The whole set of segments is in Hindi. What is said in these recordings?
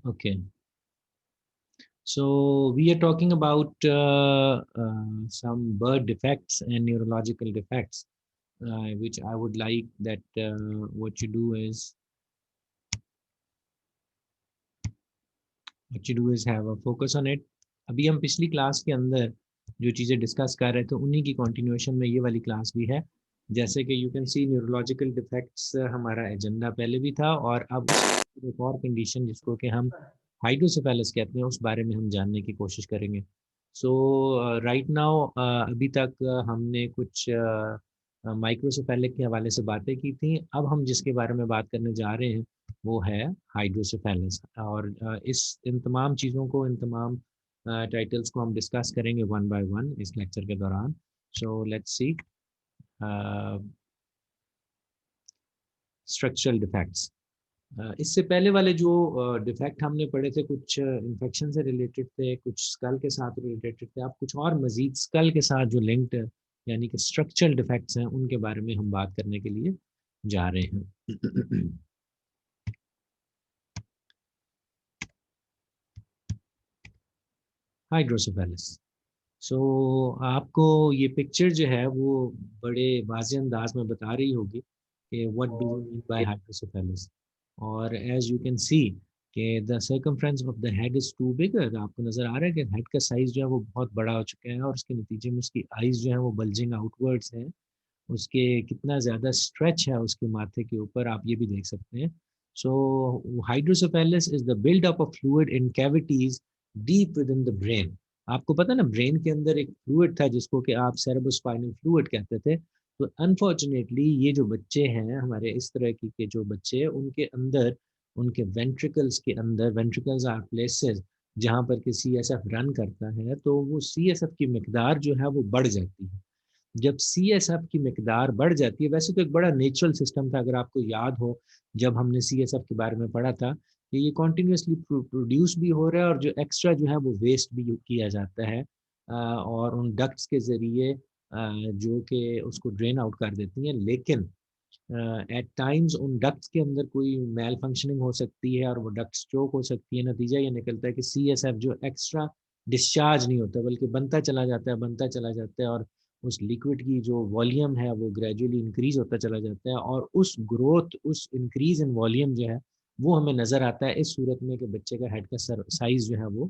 Okay. So we are talking about some birth defects and neurological defects, which I would like that what you do is have a focus on it. अभी हम पिछली क्लास के अंदर जो चीज़ें डिस्कस कर रहे थे उन्हीं की कंटिन्यूएशन में ये वाली क्लास भी है। जैसे कि you can C neurological defects हमारा एजेंडा पहले भी था और अब एक और कंडीशन जिसको कि हम हाइड्रोसेफेलस कहते हैं उस बारे में हम जानने की कोशिश करेंगे। सो राइट नाउ अभी तक हमने कुछ माइक्रोसेफेलिक के हवाले से बातें की थी। अब हम जिसके बारे में बात करने जा रहे हैं वो है हाइड्रोसेफेलस और इन तमाम चीज़ों को इन तमाम टाइटल्स को हम डिस्कस करेंगे वन बाय वन इस लेक्चर के दौरान। So let's see structural defects. इससे पहले वाले जो डिफेक्ट हमने पढ़े थे कुछ इन्फेक्शन से रिलेटेड थे, कुछ स्कल के साथ रिलेटेड थे। अब कुछ और मजीद स्कल के साथ जो लिंक्ड यानी कि स्ट्रक्चरल डिफेक्ट्स हैं उनके बारे में हम बात करने के लिए जा रहे हैं। हाइड्रोसेफेलस। सो आपको ये पिक्चर जो है वो बड़े वाज़ेह अंदाज में बता रही होगी कि what do we mean by hydrocephalus. और एज यू कैन सी कि the circumference of the head is too bigger. आपको नज़र आ रहा है कि हेड का साइज़ जो है वो बहुत बड़ा हो चुका है और उसके नतीजे में उसकी आइज़ जो है वो बल्जिंग आउटवर्ड्स हैं। उसके कितना ज़्यादा स्ट्रेच है उसके माथे के ऊपर आप ये भी देख सकते हैं। So hydrocephalus is the build up of fluid in cavities deep within the brain. आपको पता है ना ब्रेन के अंदर एक फ्लूइड था जिसको कि आप सेरेब्रोस्पाइनल फ्लूइड कहते थे। तो अनफॉर्चुनेटली ये जो बच्चे हैं हमारे इस तरह की के जो बच्चे हैं उनके अंदर उनके वेंट्रिकल्स के अंदर वेंट्रिकल्स आर प्लेसेस जहाँ पर कि सीएसएफ रन करता है तो वो सीएसएफ की मिकदार जो है वो बढ़ जाती है। जब सीएसएफ की मिकदार बढ़ जाती है, वैसे तो एक बड़ा नेचुरल सिस्टम था अगर आपको याद हो जब हमने सीएसएफ के बारे में पढ़ा था कि ये कॉन्टिन्यूसली प्रोड्यूस भी हो रहा है और जो एक्स्ट्रा जो है वो वेस्ट भी किया जाता है और उन डक्ट्स के ज़रिए जो कि उसको ड्रेन आउट कर देती हैं। लेकिन एट टाइम्स उन डक्ट्स के अंदर कोई मेल फंक्शनिंग हो सकती है और वो डक्ट्स चोक हो सकती है। नतीजा ये निकलता है कि सीएसएफ जो एक्स्ट्रा डिस्चार्ज नहीं होता बल्कि बनता चला जाता है और उस लिक्विड की जो वॉल्यूम है वो ग्रेजुअली इंक्रीज होता चला जाता है और उस ग्रोथ उस इंक्रीज इन वॉल्यूम जो है वो हमें नज़र आता है इस सूरत में कि बच्चे का हेड का साइज जो है वो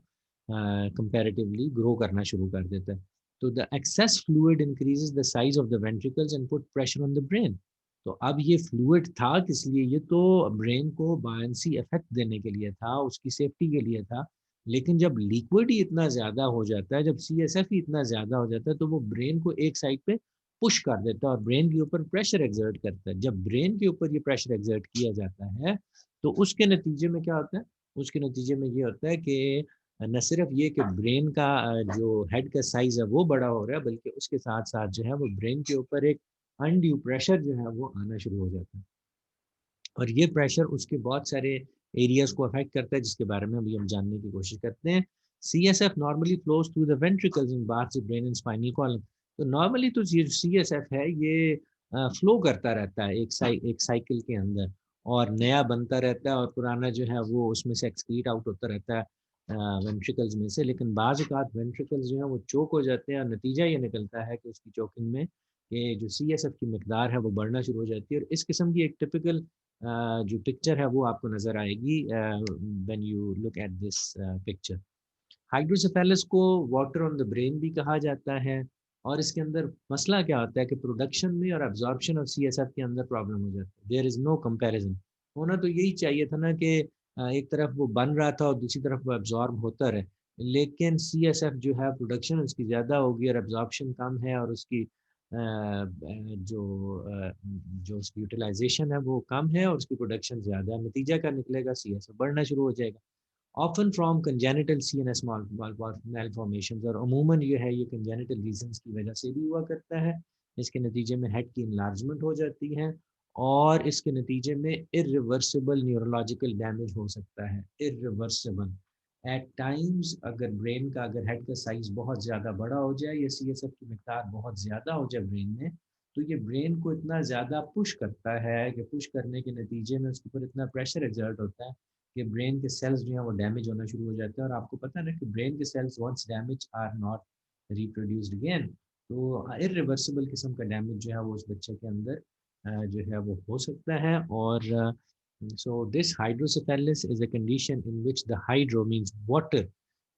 कंपैरेटिवली ग्रो करना शुरू कर देता है। तो the access fluid increases the size of the ventricles and put pressure on the brain. तो अब ये फ्लूइड था किस लिए? ये तो ब्रेन को बायंसी इफेक्ट देने के लिए था, उसकी सेफ्टी के लिए था। लेकिन जब लिक्विड ही इतना ज़्यादा हो जाता है, जब सीएसएफ ही इतना ज़्यादा हो जाता है, तो वो ब्रेन को एक साइड पे पुश कर देता है और ब्रेन के ऊपर प्रेशर एक्सर्ट करता है। जब ब्रेन के ऊपर ये प्रेशर एक्सर्ट किया जाता है, तो उसके नतीजे में क्या होता है? उसके नतीजे में ये होता है कि न सिर्फ ये कि ब्रेन का जो हेड का साइज़ है वो बड़ा हो रहा है, बल्कि उसके साथ-साथ जो है वो ब्रेन के ऊपर एक अनड्यू प्रेशर जो है वो आना शुरू हो जाता है। और ये प्रेशर उसके बहुत सारे एरियाज को अफेक्ट करता है जिसके बारे में अभी हम जानने की कोशिश करते हैं। CSF normally flows through the ventricles in parts of brain and spinal column. तो नॉर्मली तो ये सीएसएफ है ये फ्लो करता रहता है एक साइकिल के अंदर और नया बनता रहता है और पुराना जो है वो उसमें से एक्सक्रीट आउट होता रहता है वेंट्रिकल्स में से। लेकिन बाज़ औक़ात वेंट्रिकल्स जो हैं वो चोक हो जाते हैं और नतीजा ये निकलता है कि उसकी चोकिंग में कि जो सीएसएफ की मिकदार है वो बढ़ना शुरू हो जाती है और इस किस्म की एक टिपिकल जो पिक्चर है वो आपको नज़र आएगी when you look at this picture. Hydrocephalus को वाटर ऑन द ब्रेन भी कहा जाता है और इसके अंदर मसला क्या होता है कि प्रोडक्शन में और एब्जॉर्प्शन ऑफ सीएसएफ के अंदर प्रॉब्लम हो जाती है। There is no comparison. होना तो यही चाहिए था ना कि एक तरफ वो बन रहा था और दूसरी तरफ वो एब्जॉर्ब होता रहे। लेकिन सीएसएफ जो है प्रोडक्शन उसकी ज़्यादा होगी और एब्जॉर्प्शन कम है और उसकी जो उसकी यूटिलाइजेशन है वो कम है और उसकी प्रोडक्शन ज़्यादा है। नतीजा क्या निकलेगा? सीएसएफ बढ़ना शुरू हो जाएगा। Often from congenital CNS malformations और अमूमन ये है ये कंजेनिटल रीज़न्स की वजह से भी हुआ करता है। इसके नतीजे में हेड की एनलार्जमेंट हो जाती है और इसके नतीजे में इर्रिवर्सिबल न्यूरोलॉजिकल डैमेज हो सकता है। इर्रिवर्सिबल। एट टाइम्स अगर ब्रेन का अगर हेड का साइज़ बहुत ज़्यादा बड़ा हो जाए या सीएसएफ की मिकदार बहुत ज़्यादा हो जाए ब्रेन में, तो ये ब्रेन को इतना ज़्यादा पुश करता है कि पुश करने के नतीजे में उसके ऊपर इतना प्रेशर एक्सर्ट होता है कि ब्रेन के सेल्स जो हैं वो डैमेज होना शुरू हो जाते हैं, और आपको पता है ना कि ब्रेन के cells once damage are not reproduced again. तो इरिवर्सिबल किस्म का डैमेज जो है वो उस बच्चे के अंदर जो है वो हो सकता है। और so this hydrocephalus is a condition in which the hydro means water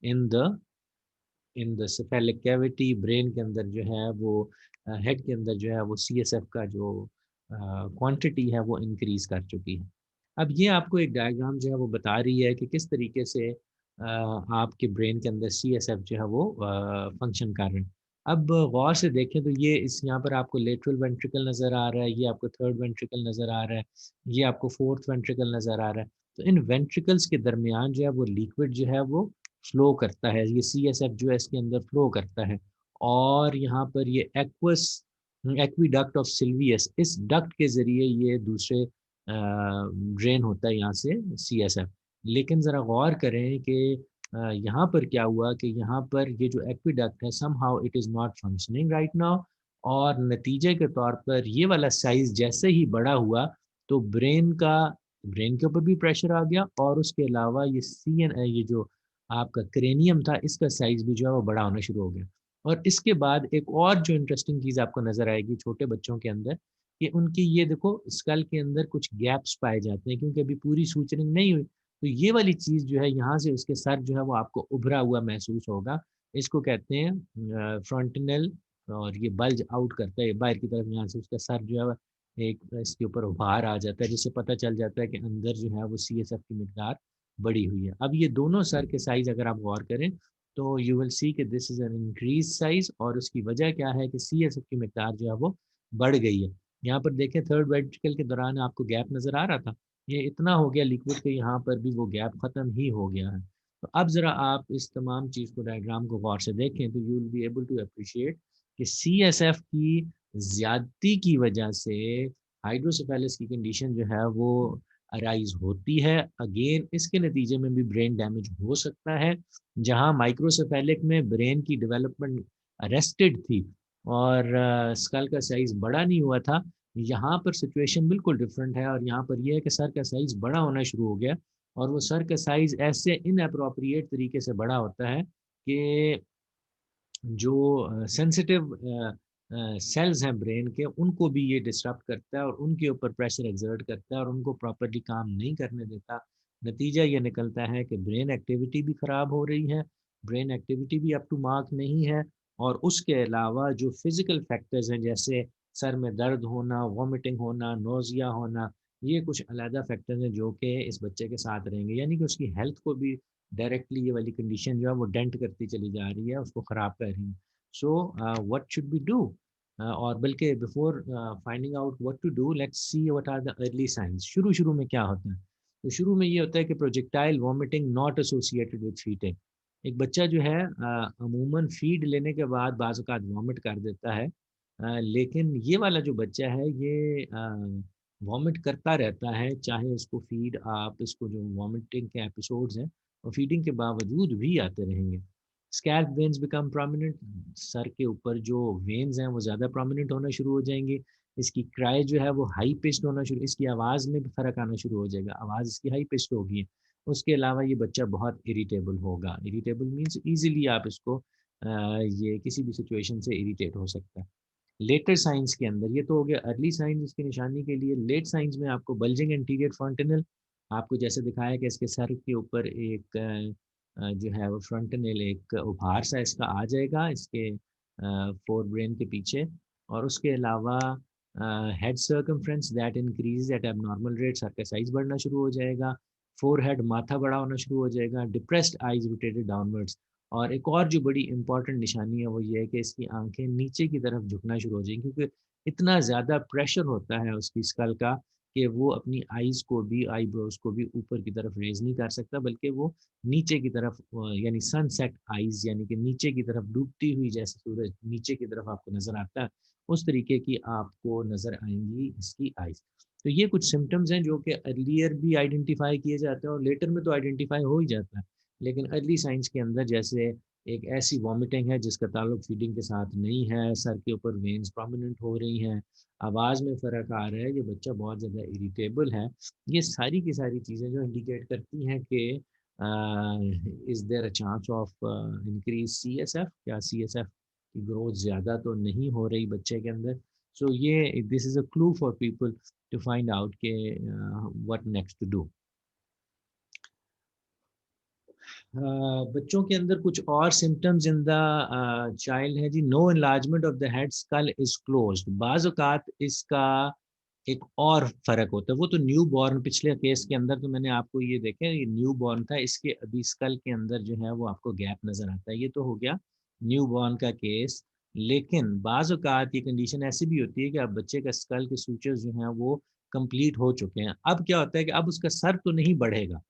in the cephalic cavity, brain के अंदर जो है वो हेड के अंदर जो है वो सीएसएफ का जो क्वांटिटी है वो इंक्रीज कर चुकी है। अब ये आपको एक डायग्राम जो है वो बता रही है कि किस तरीके से आपके ब्रेन के अंदर सीएसएफ जो है वो फंक्शन कर रहे हैं। अब गौर से देखें तो ये इस यहाँ पर आपको लेटरल वेंट्रिकल नज़र आ रहा है, ये आपको थर्ड वेंट्रिकल नज़र आ रहा है, ये आपको फोर्थ वेंट्रिकल नज़र आ रहा है। तो इन वेंट्रिकल्स के दरमियान जो है वो लिक्विड जो है वो फ्लो करता है, ये सीएसएफ जो है इसके अंदर फ्लो करता है। और यहाँ पर ये एक्वस एक्वीडक्ट ऑफ सिल्वियस, इस डक्ट के ज़रिए ये दूसरे ड्रेन होता है यहाँ से सीएसएफ। लेकिन ज़रा गौर करें कि यहाँ पर क्या हुआ कि यहाँ पर ये जो एक्वीडक्ट है somehow it is not functioning right now, और नतीजे के तौर पर ये वाला साइज़ जैसे ही बड़ा हुआ तो ब्रेन के ऊपर भी प्रेशर आ गया, और उसके अलावा ये जो आपका क्रेनियम था इसका साइज़ भी जो है वो बड़ा होना शुरू हो गया। और इसके बाद एक और जो इंटरेस्टिंग चीज़ आपको नज़र आएगी छोटे बच्चों के अंदर, कि उनकी ये देखो स्कल के अंदर कुछ गैप्स पाए जाते हैं क्योंकि अभी पूरी सूजनिंग नहीं हुई। तो ये वाली चीज़ जो है यहाँ से उसके सर जो है वो आपको उभरा हुआ महसूस होगा। इसको कहते हैं फ्रंटनल, और ये बल्ज आउट करता है बाहर की तरफ, यहाँ से उसका सर जो है एक इसके ऊपर उभार आ जाता है, जिससे पता चल जाता है कि अंदर जो है वो सीएसएफ की मिकदार बढ़ी हुई है। अब ये दोनों सर के साइज़ अगर आप गौर करें तो यू विल सी कि this is an increase size, और उसकी वजह क्या है कि सीएसएफ की मिकदार जो है वो बढ़ गई है। यहाँ पर देखें थर्ड वेंट्रिकल के दौरान आपको गैप नज़र आ रहा था, ये इतना हो गया लिक्विड के यहाँ पर भी वो गैप ख़त्म ही हो गया है। तो अब ज़रा आप इस तमाम चीज़ को डायग्राम को गौर से देखें तो you will be able to appreciate कि सीएसएफ की ज़्यादती की वजह से हाइड्रोसेफेलिस की कंडीशन जो है वो अराइज़ होती है। अगेन इसके नतीजे में भी ब्रेन डैमेज हो सकता है। जहाँ माइक्रोसेफेलिक में ब्रेन की डेवलपमेंट अरेस्टेड थी और स्कल का साइज़ बड़ा नहीं हुआ था, यहाँ पर सिचुएशन बिल्कुल डिफरेंट है, और यहाँ पर ये है कि सर का साइज़ बड़ा होना शुरू हो गया, और वो सर का साइज़ ऐसे इनएप्रोप्रिएट तरीके से बड़ा होता है कि जो सेंसिटिव सेल्स हैं ब्रेन के उनको भी ये डिस्टर्ब करता है, और उनके ऊपर प्रेशर एक्सर्ट करता है और उनको प्रॉपर्ली काम नहीं करने देता। नतीजा ये निकलता है कि ब्रेन एक्टिविटी भी ख़राब हो रही है, ब्रेन एक्टिविटी भी अप टू मार्क नहीं है, और उसके अलावा जो फिज़िकल फैक्टर्स हैं जैसे सर में दर्द होना, वॉमिटिंग होना, नोज़िया होना, ये कुछ अलग फैक्टर्स हैं जो कि इस बच्चे के साथ रहेंगे, यानी कि उसकी हेल्थ को भी डायरेक्टली ये वाली कंडीशन जो है वो डेंट करती चली जा रही है, उसको ख़राब कर रही है। So what should we do? और बल्कि before finding out what to do, let's see what are the early signs. शुरू-शुरू में क्या होता है? तो शुरू में ये होता है कि projectile vomiting not associated with feeding. एक बच्चा जो है अमूमन फीड लेने के बाद बाज़ औक़ात वॉमिट कर देता है। लेकिन ये वाला जो बच्चा है ये वॉमिट करता रहता है, चाहे इसको फीड आप इसको जो वॉमिटिंग के एपिसोड्स हैं और फीडिंग के बावजूद भी आते रहेंगे। Scalp veins become prominent, sir के ऊपर जो वेन्स हैं वो ज़्यादा प्रोमिनेंट होना शुरू हो जाएंगे। इसकी क्राई जो है वो हाई पिच्ड होना शुरू, इसकी आवाज़ में भी फ़र्क आना शुरू हो जाएगा, आवाज़ इसकी हाई पिच्ड होगी। उसके अलावा ये बच्चा बहुत इरिटेबल होगा, इरिटेबल मीन्स ईज़िली आप इसको ये किसी भी सिचुएशन से इरिटेट हो सकता है। लेटर साइंस के अंदर ये तो हो गया अर्ली साइंस, इसकी निशानी के लिए लेट साइंस में आपको बल्जिंग एंटीरियर फ्रंटनल, आपको जैसे दिखाया कि इसके सर के ऊपर एक जो है वो फ्रंटनल एक उभार सा इसका आ जाएगा इसके फोर ब्रेन के पीछे, और उसके अलावा head circumference that increase at abnormal rate, sir का साइज बढ़ना शुरू हो जाएगा, फोरहेड माथा बड़ा होना शुरू हो जाएगा, डिप्रेस्ड आईज रोटेटेड डाउनवर्ड्स, और एक और जो बड़ी इंपॉर्टेंट निशानी है वो ये है कि इसकी आंखें नीचे की तरफ झुकना शुरू हो जाएंगी, क्योंकि इतना ज़्यादा प्रेशर होता है उसकी स्कल का कि वो अपनी आईज़ को भी आईब्रोज को भी ऊपर की तरफ रेज़ नहीं कर सकता, बल्कि वो नीचे की तरफ यानी सनसेट आईज़, यानी कि नीचे की तरफ डूबती हुई जैसे सूरज नीचे की तरफ आपको नज़र आता है, उस तरीके की आपको नज़र आएँगी इसकी आईज़। तो ये कुछ सिम्पटम्स हैं जो कि अर्लियर भी आइडेंटिफ़ाई किए जाते हैं और लेटर में तो आइडेंटिफ़ाई हो ही जाता है। लेकिन अर्ली साइंस के अंदर जैसे एक ऐसी वॉमिटिंग है जिसका ताल्लुक फीडिंग के साथ नहीं है, सर के ऊपर वेन्स प्रोमिनेंट हो रही हैं, आवाज़ में फ़र्क आ रहा है, ये बच्चा बहुत ज़्यादा इरिटेबल है। ये सारी की सारी चीज़ें जो इंडिकेट करती हैं कि is there a chance of increase CSF, क्या सीएसएफ की ग्रोथ ज़्यादा तो नहीं हो रही बच्चे के अंदर। सो ये this is a clue for people to find out के व्हाट नेक्स्ट टू डू। बच्चों के अंदर कुछ और सिम्पटम्स इन द चाइल्ड है जी, no enlargement of the head, skull is closed. बाज़ औक़ात इसका एक और फ़र्क होता है, वो तो न्यू बॉर्न पिछले केस के अंदर तो मैंने आपको ये देखे ये न्यू बॉर्न था, इसके अभी स्कल के अंदर जो है वो आपको गैप नज़र आता है, ये तो हो गया न्यू बॉर्न का केस। लेकिन बाज़ औक़ात ये कंडीशन ऐसी भी होती है कि अब बच्चे का स्कल के सूचर्स जो हैं वो कंप्लीट हो चुके हैं। अब क्या होता है कि अब उसका सर तो नहीं बढ़ेगा,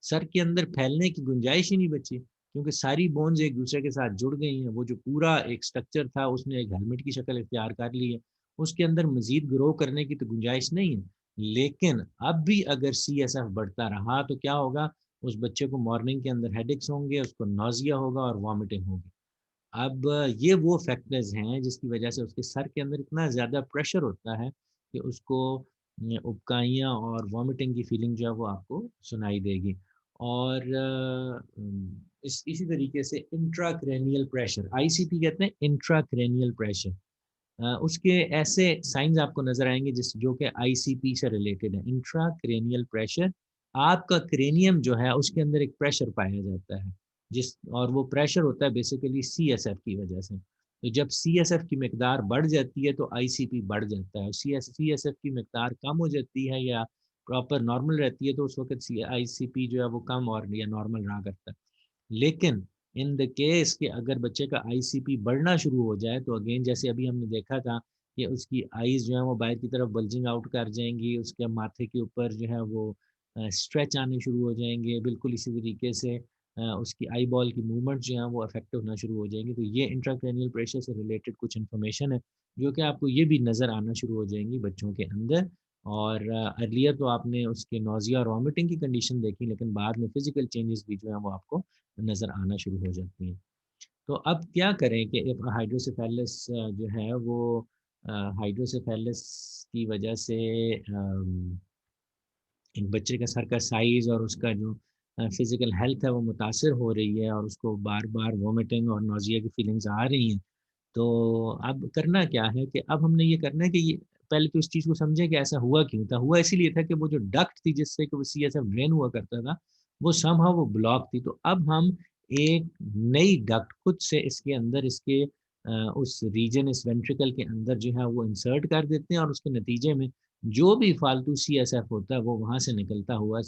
सर के अंदर फैलने की गुंजाइश ही नहीं बची, क्योंकि सारी बोन्स एक दूसरे के साथ जुड़ गई हैं। वो जो पूरा एक स्ट्रक्चर था उसने एक हेलमेट की शक्ल इख्तियार कर ली है, उसके अंदर मज़ीद ग्रो करने की तो गुंजाइश नहीं है। लेकिन अब भी अगर सीएसएफ बढ़ता रहा तो क्या होगा, उस बच्चे को मॉर्निंग के अंदर हेडेक्स होंगे, उसको नौज़िया होगा और वॉमिटिंग होगी। अब ये वो फैक्टर्स हैं जिसकी वजह से उसके सर के अंदर इतना ज़्यादा प्रेशर होता है कि उसको उबकाइयाँ और वॉमिटिंग की फीलिंग जो है वो आपको सुनाई देगी। और इस इसी तरीके से इंट्राक्रैनियल प्रेशर, आईसीपी कहते हैं इंट्राक्रैनियल प्रेशर। उसके ऐसे साइन्स आपको नज़र आएँगे जिस जो कि आईसीपी से रिलेटेड है। इंट्राक्रैनियल प्रेशर, आपका क्रेनियम जो है उसके अंदर एक प्रेशर पाया जाता है, जिस और वो प्रेशर होता है बेसिकली सीएसएफ की वजह से। तो जब सीएसएफ की मिकदार बढ़ जाती है तो आईसीपी बढ़ जाता है। सीएसएफ की मिकदार कम हो जाती है या प्रॉपर नॉर्मल रहती है तो उस वक़्त सी आईसीपी जो है वो कम और या नॉर्मल रहा करता है। लेकिन इन द केस कि अगर बच्चे का आईसीपी बढ़ना शुरू हो जाए तो अगेन जैसे अभी हमने देखा था कि उसकी आईज़ जो है वो बाहर की तरफ बल्जिंग आउट कर जाएँगी, उसके माथे के ऊपर जो है वो स्ट्रेच आने शुरू हो जाएँगे, बिल्कुल इसी तरीके से उसकी आई बॉल की मूवमेंट जो है वो अफेक्ट होना शुरू हो जाएँगी। तो ये इंट्राक्रैनियल प्रेशर से रिलेटेड कुछ इन्फॉर्मेशन है, जो कि आपको ये भी नज़र आना शुरू हो जाएँगी बच्चों के अंदर। और अर्लियर तो आपने उसके नौज़िया और वॉमिटिंग की कंडीशन देखी, लेकिन बाद में फिज़िकल चेंजेस भी जो है वो आपको नज़र आना शुरू हो जाती हैं। तो अब क्या करें कि एक हाइड्रोसेफेलस जो है वो हाइड्रोसेफेलस की वजह से एक बच्चे का सर का साइज़ और उसका जो फ़िज़िकल हेल्थ है वो मुतासिर हो रही है और उसको बार-बार वॉमिटिंग और नौज़िया की फीलिंग्स आ रही हैं। तो अब करना क्या है कि अब हमने ये करना है कि ये पहले तो इस चीज़ को समझें कि ऐसा हुआ क्यों था? हुआ इसीलिए था कि वो जो डक्ट थी जिससे कि वो सीएसएफ ड्रेन हुआ करता था, वो समहाउ वो ब्लॉक थी। तो अब हम एक नई डक्ट खुद से इसके अंदर इसके उस रीजन इस वेंट्रिकल के अंदर जो है वो इंसर्ट कर देते हैं और उसके नतीजे में जो भी फालतू सीएसएफ होता है वो वहाँ से निकलता हुआ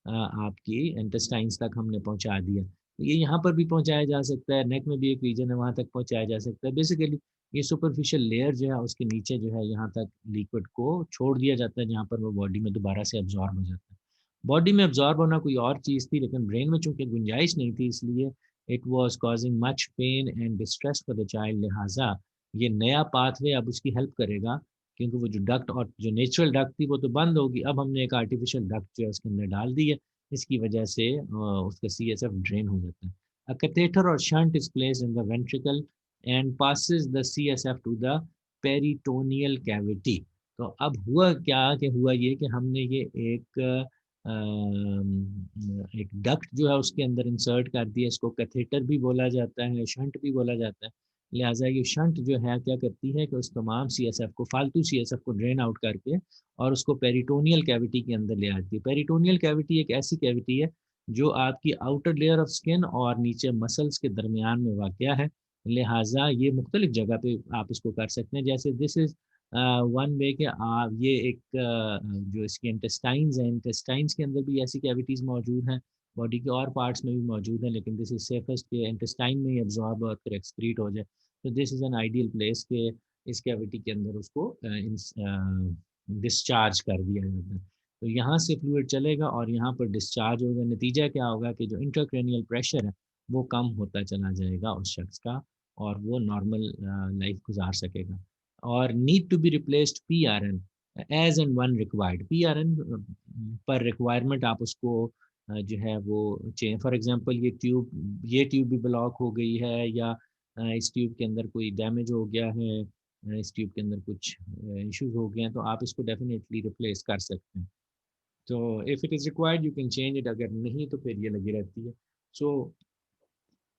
आपकी इंटेस्टाइन्स तक हमने पहुँचा दिया। तो ये यहाँ पर भी पहुँचाया जा सकता है, नेक में भी एक रीजन है वहाँ तक पहुँचाया जा सकता है। बेसिकली ये सुपरफिशियल लेयर जो है उसके नीचे जो है यहाँ तक लिक्विड को छोड़ दिया जाता है जहाँ पर वो बॉडी में दोबारा से अब्ज़ॉर्ब हो जाता है। बॉडी में अब्ज़ॉर्ब होना कोई और चीज़ थी लेकिन ब्रेन में चूँकि गुंजाइश नहीं थी इसलिए it was causing much pain and distress for the child, लिहाज़ा ये नया पाथवे अब उसकी हेल्प करेगा क्योंकि वो जो डक्ट और जो नेचुरल डक्ट थी वो तो बंद होगी। अब हमने एक आर्टिफ़िशियल डक्ट जो है उसके अंदर डाल दी है। इसकी वजह से उसका सीएसएफ ड्रेन हो जाता है। A catheter or shunt is placed in the ventricle and passes the CSF to the peritoneal cavity। तो अब हुआ क्या कि हुआ ये कि हमने ये एक डक्ट जो है उसके अंदर इंसर्ट कर दिया, इसको कैथेटर भी बोला जाता है, शंट भी बोला जाता है। लिहाजा ये शंट जो है क्या करती है कि उस तमाम सीएसएफ को फालतू सीएसएफ को ड्रेन आउट करके और उसको पेरिटोनियल कैविटी के अंदर ले आती है। पेरिटोनियल कैविटी एक ऐसी कैविटी है जो आपकी आउटर लेयर ऑफ स्किन और नीचे मसल्स के दरमियान में वाक़या है। लिहाज़ा ये मुख्तलिफ़ जगह पे आप इसको कर सकते हैं। जैसे दिस इज़ वन वे कि आप ये एक जो इसकी इंटेस्टाइन्स हैं, इंटेस्टाइन्स के अंदर भी ऐसी कैविटीज़ मौजूद हैं, बॉडी के और पार्ट्स में भी मौजूद हैं, लेकिन दिस इज़ सेफेस्ट कि इंटेस्टाइन में ही अब्ज़ॉर्ब और फिर एक्सक्रीट हो जाए। तो this is an ideal place कि इस कैविटी के अंदर उसको डिस्चार्ज कर दिया जाता है। तो यहाँ से फ्लूइड चलेगा और यहाँ पर डिस्चार्ज होगा। नतीजा क्या होगा कि जो इंट्राक्रैनियल प्रेशर है, वो कम होता चला जाएगा उस शख्स का और वो नॉर्मल लाइफ़ गुज़ार सकेगा। और need to be replaced PRN as and when required. PRN पर रिक्वायरमेंट आप उसको जो है वो चेंज, फॉर एग्जांपल ये ट्यूब भी ब्लॉक हो गई है, या इस ट्यूब के अंदर कोई डैमेज हो गया है, इस ट्यूब के अंदर कुछ इश्यूज हो गए हैं, तो आप इसको डेफिनेटली रिप्लेस कर सकते हैं। तो if it is required you can change it, अगर नहीं तो फिर ये लगी रहती है। So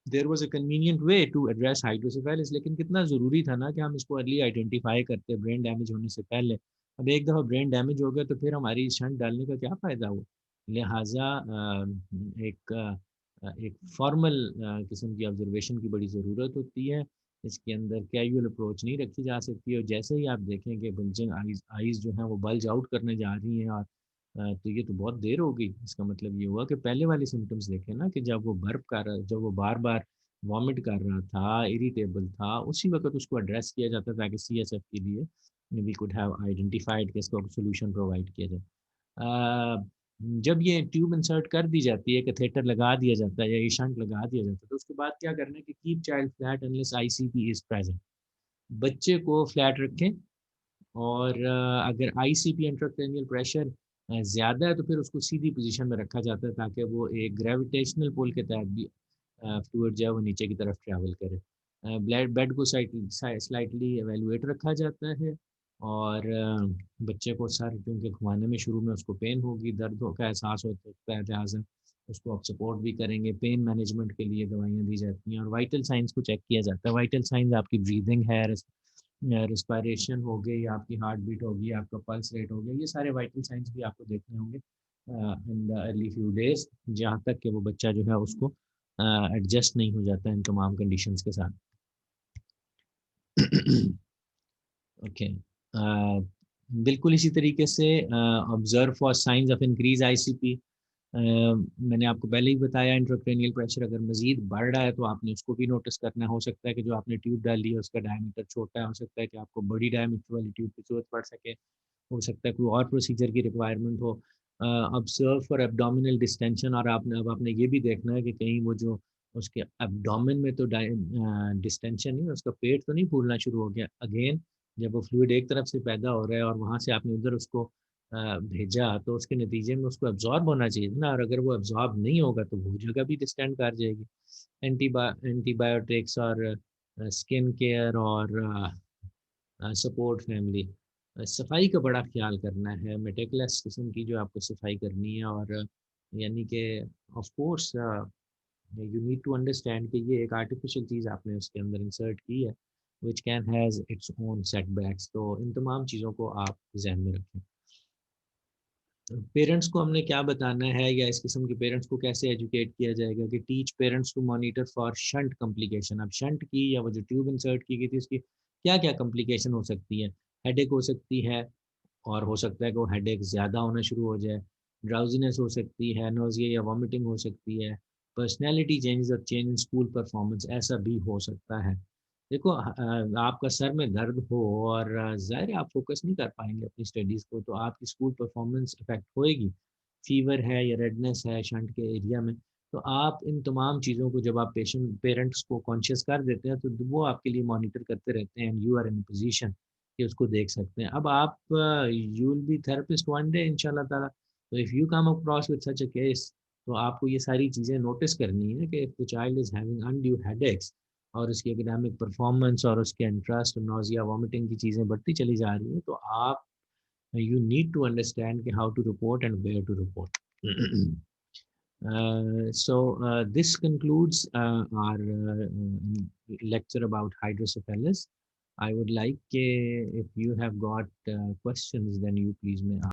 there was a convenient way to address hydrocephalus, लेकिन कितना ज़रूरी था ना कि हम इसको अर्ली आइडेंटिफ़ाई करते ब्रेन डैमेज होने से पहले। अब एक दफ़ा ब्रेन डैमेज हो गया तो फिर हमारी शंट डालने का क्या फ़ायदा हुआ? लिहाज़ा एक फ़ॉर्मल किस्म की ऑब्ज़र्वेशन की बड़ी ज़रूरत होती है। इसके अंदर कैज़ुअल अप्रोच नहीं रखी जा सकती, और जैसे ही आप देखें कि बल्जिंग आइज़ आइज़ जो हैं वो बल्ज आउट करने जा रही हैं, और तो ये तो बहुत देर हो गई। इसका मतलब ये हुआ कि पहले वाले सिम्पटम्स देखें ना, कि जब वो बर्प कर रहा, जब वो बार-बार वॉमिट कर रहा था, इरिटेबल था, उसी वक़्त उसको एड्रेस किया जाता ताकि सीएसएफ के लिए वी कुड हैव आइडेंटिफाइड कि इसका सॉल्यूशन प्रोवाइड किया जाए। अ, जब ये ट्यूब इंसर्ट कर दी जाती है, कैथेटर लगा दिया जाता है या ये शंट लगा दिया जाता है, तो उसके बाद क्या करना है कि keep child flat unless ICP is present. बच्चे को फ्लैट रखें, और अगर आईसीपी इंट्राक्रैनियल प्रेशर ज़्यादा है तो फिर उसको सीधी पोजीशन में रखा जाता है ताकि वो एक ग्रेविटेशनल पुल के तहत भी फ्लूइड जो है वो नीचे की तरफ ट्रैवल करे। ब्लड बेड को स्लाइटली एवेलुएट रखा जाता है, और बच्चे को सर क्योंकि घुमाने में शुरू में उसको पेन होगी, दर्द का एहसास होता है, लिहाजा उसको आप सपोर्ट भी करेंगे। पेन मैनेजमेंट के लिए दवाइयाँ दी जाती हैं, और वाइटल साइंस को चेक किया जाता है। वाइटल साइंस आपकी ब्रीदिंग है, रिस्पायरेशन हो गई, आपकी हार्ट बीट होगी, आपका पल्स रेट हो गया, ये सारे वाइटल साइंस भी आपको देखने होंगे in the early few days, जहाँ तक कि वो बच्चा जो है उसको एडजस्ट नहीं हो जाता इन तमाम कंडीशंस के साथ। ओके। बिल्कुल इसी तरीके से observe for science of increase ICP. मैंने आपको पहले ही बताया इंट्राक्रैनियल प्रेशर अगर मज़ीद बढ़ रहा है तो आपने उसको भी नोटिस करना है। हो सकता है कि जो आपने ट्यूब डाली है उसका डायमीटर छोटा है, हो सकता है कि आपको बड़ी डायमीटर वाली ट्यूब की ज़रूरत पड़ सके, हो सकता है कोई और प्रोसीजर की रिक्वायरमेंट हो। ऑब्जर्व फॉर एब्डोमिनल डिस्टेंशन, और आपने ये भी देखना है कि कहीं वो जो उसके एब्डोमेन में तो डिस्टेंशन नहीं है, उसका पेट तो नहीं फूलना शुरू हो गया। अगेन जब वो फ्लूइड एक तरफ से पैदा हो रहा है और वहाँ से आपने उधर उसको भेजा, तो उसके नतीजे में उसको एब्ज़ॉर्ब होना चाहिए था ना, और अगर वो एब्ज़ॉर्ब नहीं होगा तो वो जगह भी डिस्टेंड कर जाएगी। एंटीबायोटिक्स और स्किन केयर और सपोर्ट फैमिली। सफाई का बड़ा ख़्याल करना है, मेटिकुलस किस्म की जो आपको सफाई करनी है, और यानी कि of course you need to understand कि ये एक आर्टिफ़िशियल चीज़ आपने उसके अंदर इंसर्ट की है, which can has its own setbacks, तो इन तमाम चीज़ों को आप ज़हन में रखें। पेरेंट्स को हमने क्या बताना है, या इस किस्म के पेरेंट्स को कैसे एजुकेट किया जाएगा कि teach parents to monitor for shunt complication. अब शंट की या वो जो ट्यूब इंसर्ट की गई थी उसकी क्या-क्या कॉम्प्लिकेशन हो सकती है? हेडेक हो सकती है, और हो सकता है कि वो हेडेक ज़्यादा होना शुरू हो जाए, ड्राउज़ीनेस हो सकती है, नोज़िया या वॉमिटिंग हो सकती है, पर्सनैलिटी चेंजेज़ और चेंज इन स्कूल परफॉर्मेंस ऐसा भी हो सकता है। देखो आपका सर में दर्द हो और ज़ाहिर है आप फ़ोकस नहीं कर पाएँगे अपनी स्टडीज़ को, तो आपकी स्कूल परफॉर्मेंस इफ़ेक्ट होएगी। फ़ीवर है या रेडनेस है शंट के एरिया में, तो आप इन तमाम चीज़ों को जब आप पेरेंट्स को कॉन्शियस कर देते हैं, तो वो आपके लिए मॉनिटर करते रहते हैं, and you are in a position कि उसको देख सकते हैं। अब आप you will be therapist one day इंशाअल्लाह ताला, तो if you come across with such a case, तो आपको ये सारी चीज़ें नोटिस करनी है कि if the child is having undue headaches और उसकी एकेडमिक परफॉर्मेंस और उसके इंटरेस्ट, नोज़िया, वॉमिटिंग की चीज़ें बढ़ती चली जा रही हैं, तो आप you need to understand कि how to report and where to report. This concludes our lecture about hydrocephalus. I would like if you have got questions, then you please may ask.